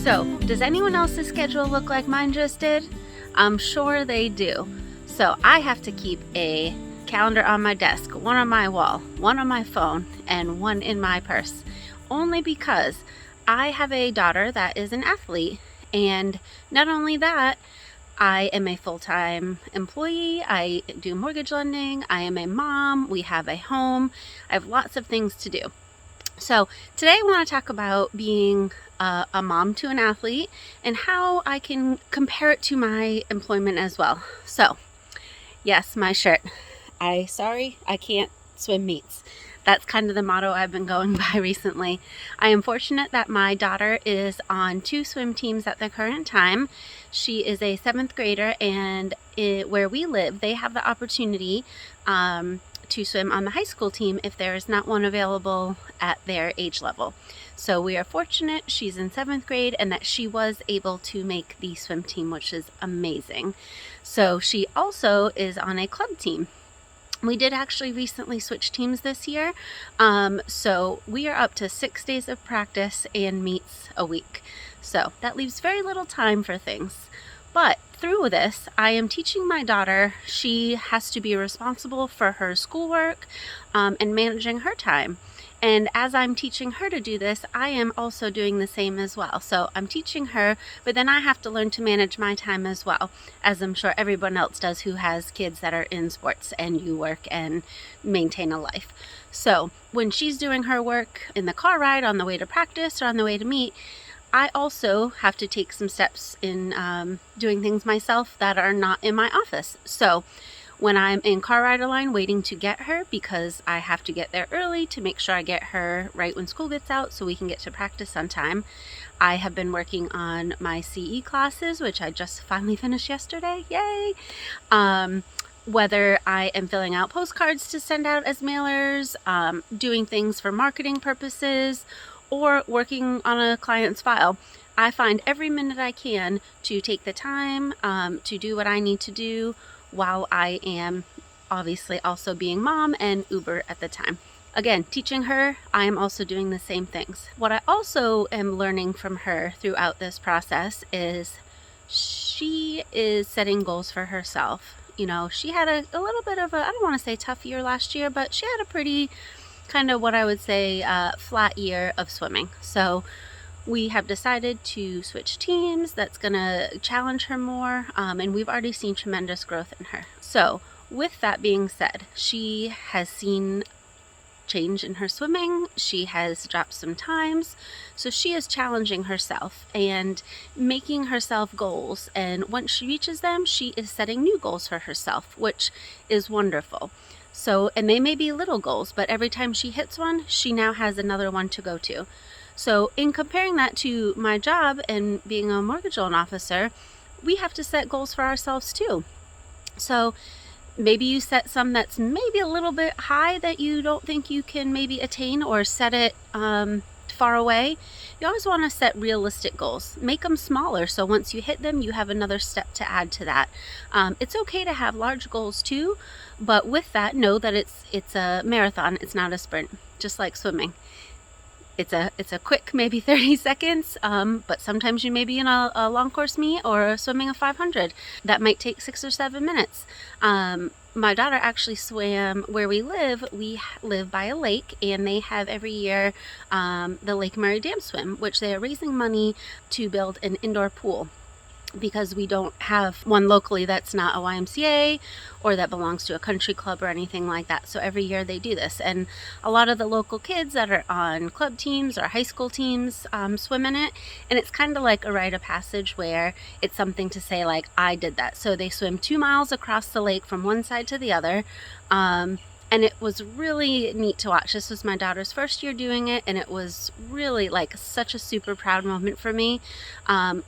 So, does anyone else's schedule look like mine just did? I'm sure they do. So I have to keep a calendar on my desk, one on my wall, one on my phone, and one in my purse. Only because I have a daughter that is an athlete, and not only that, I am a full-time employee, I do mortgage lending, I am a mom, we have a home, I have lots of things to do. So today I want to talk about being a mom to an athlete and how I can compare it to my employment as well. So yes, my shirt. Sorry, I can't swim meets. That's kind of the motto I've been going by recently. I am fortunate that my daughter is on 2 swim teams at the current time. She is a 7th grader, and where we live, they have the opportunity to swim on the high school team if there is not one available at their age level. So we are fortunate she's in 7th grade and that she was able to make the swim team, which is amazing. So she also is on a club team. We did actually recently switch teams this year, so we are up to 6 days of practice and meets a week. So that leaves very little time for things. But through this, I am teaching my daughter. She has to be responsible for her schoolwork and managing her time. And as I'm teaching her to do this, I am also doing the same as well. So I'm teaching her, but then I have to learn to manage my time as well, as I'm sure everyone else does who has kids that are in sports and you work and maintain a life. So when she's doing her work in the car ride on the way to practice or on the way to meet, I also have to take some steps in doing things myself that are not in my office. So when I'm in car rider line waiting to get her, because I have to get there early to make sure I get her right when school gets out so we can get to practice on time, I have been working on my CE classes, which I just finally finished yesterday. Yay! Whether I am filling out postcards to send out as mailers, doing things for marketing purposes, or working on a client's file, I find every minute I can to take the time to do what I need to do while I am obviously also being mom and Uber at the time. Again, teaching her, I am also doing the same things. What I also am learning from her throughout this process is she is setting goals for herself. You know, she had a little bit of I don't want to say tough year last year, but she had a pretty kind of what I would say flat year of swimming. So we have decided to switch teams. That's going to challenge her more, and we've already seen tremendous growth in her. So with that being said, she has seen change in her swimming. She has dropped some times. So she is challenging herself and making herself goals. And once she reaches them, she is setting new goals for herself, which is wonderful. So, and they may be little goals, but every time she hits one, she now has another one to go to. So in comparing that to my job and being a mortgage loan officer, we have to set goals for ourselves too. So maybe you set some that's maybe a little bit high that you don't think you can maybe attain, or set it far away. You always want to set realistic goals. Make them smaller so once you hit them, you have another step to add to that. It's okay to have large goals too, but with that, know that it's a marathon. It's not a sprint, just like swimming. It's a quick, maybe 30 seconds, but sometimes you may be in a long course meet or swimming a 500. That might take 6 or 7 minutes. My daughter actually swam where we live. We live by a lake, and they have every year the Lake Murray Dam Swim, which they are raising money to build an indoor pool, because we don't have one locally that's not a YMCA or that belongs to a country club or anything like that. So every year they do this, and a lot of the local kids that are on club teams or high school teams swim in it, and it's kind of like a rite of passage where it's something to say like, I did that. So they swim 2 miles across the lake from one side to the other, and it was really neat to watch. This was my daughter's first year doing it, and it was really like such a super proud moment for me.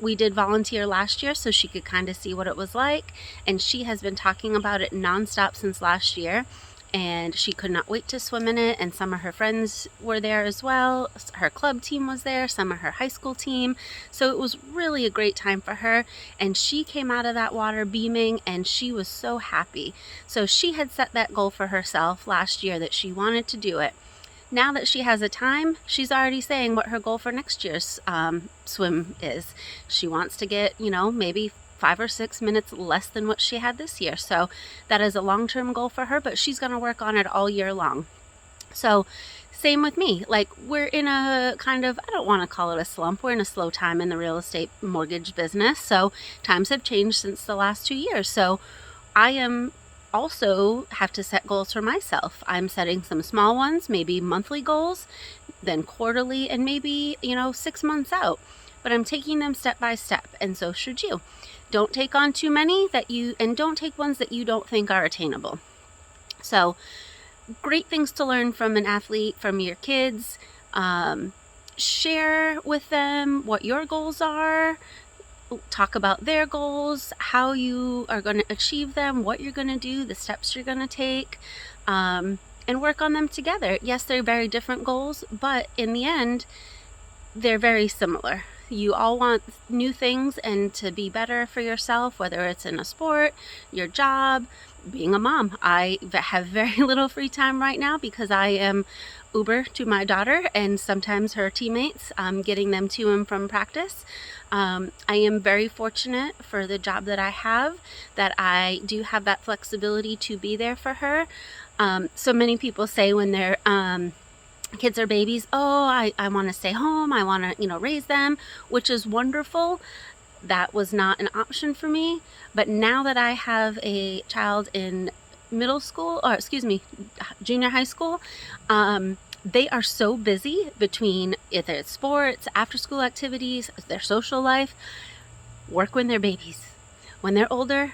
We did volunteer last year so she could kind of see what it was like, and she has been talking about it nonstop since last year. and she could not wait to swim in it, and some of her friends were there as well. Her club team was there, some of her high school team, so it was really a great time for her, and she came out of that water beaming, and she was so happy. So she had set that goal for herself last year that she wanted to do it. Now that she has a time, she's already saying what her goal for next year's swim is. She wants to get, maybe 5 or 6 minutes less than what she had this year. So that is a long-term goal for her, but she's going to work on it all year long. So same with me. Like, we're in a kind of, I don't want to call it a slump. We're in a slow time in the real estate mortgage business. So times have changed since the last 2 years. So I am also have to set goals for myself. I'm setting some small ones, maybe monthly goals, then quarterly, and maybe, 6 months out. But I'm taking them step by step, and so should you. Don't take on too many and don't take ones that you don't think are attainable. So great things to learn from an athlete, from your kids. Share with them what your goals are. Talk about their goals, how you are going to achieve them, what you're going to do, the steps you're going to take, and work on them together. Yes, they're very different goals, but in the end, they're very similar. You all want new things and to be better for yourself, whether it's in a sport, your job, being a mom. I have very little free time right now because I am Uber to my daughter and sometimes her teammates, getting them to and from practice. I am very fortunate for the job that I have, that I do have that flexibility to be there for her. So many people say when their kids are babies, oh, I want to stay home, I want to, raise them, which is wonderful. That was not an option for me. But now that I have a child in junior high school, they are so busy between either it's sports, after school activities, their social life. Work when they're babies. When they're older,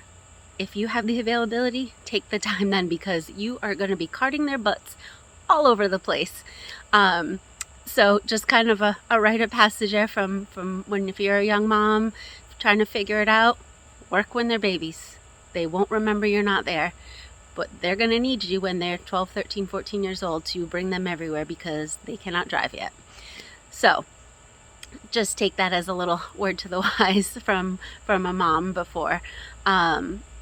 if you have the availability, take the time then, because you are going to be carting their butts all over the place. So just kind of a rite of passage there from when, if you're a young mom trying to figure it out, work when they're babies. They won't remember you're not there, but they're going to need you when they're 12, 13, 14 years old to bring them everywhere because they cannot drive yet. So just take that as a little word to the wise from a mom before.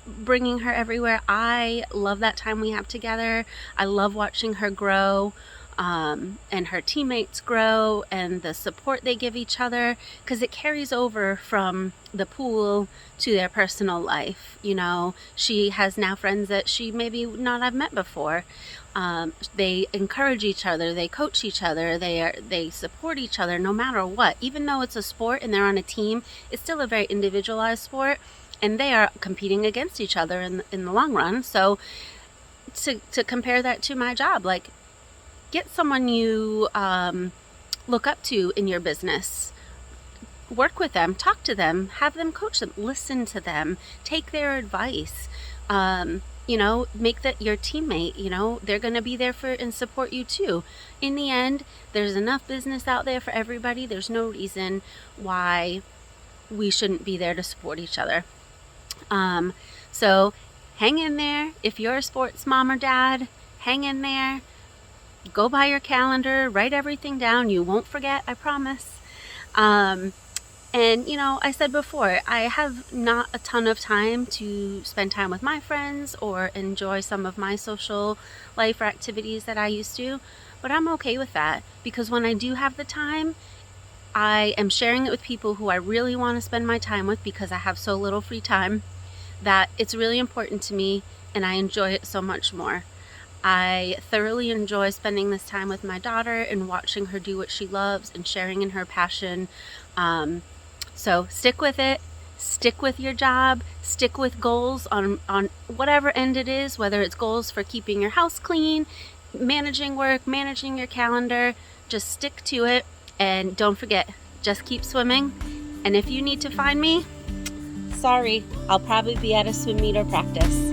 Bringing her everywhere. I love that time we have together. I love watching her grow, and her teammates grow, and the support they give each other, because it carries over from the pool to their personal life. She has now friends that she maybe not have met before. They encourage each other, they coach each other, they support each other no matter what. Even though it's a sport and they're on a team, it's still a very individualized sport, and they are competing against each other in the long run. So to compare that to my job, like, get someone you look up to in your business. Work with them, talk to them, have them coach them, listen to them, take their advice. Make that your teammate. They're going to be there for and support you too. In the end, there's enough business out there for everybody. There's no reason why we shouldn't be there to support each other. So hang in there. If you're a sports mom or dad, hang in there. Go by your calendar, write everything down. You won't forget, I promise. And I said before, I have not a ton of time to spend time with my friends or enjoy some of my social life or activities that I used to, but I'm okay with that, because when I do have the time, I am sharing it with people who I really want to spend my time with, because I have so little free time that it's really important to me, and I enjoy it so much more. I thoroughly enjoy spending this time with my daughter and watching her do what she loves and sharing in her passion. So stick with it, stick with your job, stick with goals on whatever end it is, whether it's goals for keeping your house clean, managing work, managing your calendar. Just stick to it, and don't forget, just keep swimming. And if you need to find me, sorry, I'll probably be at a swim meet or practice.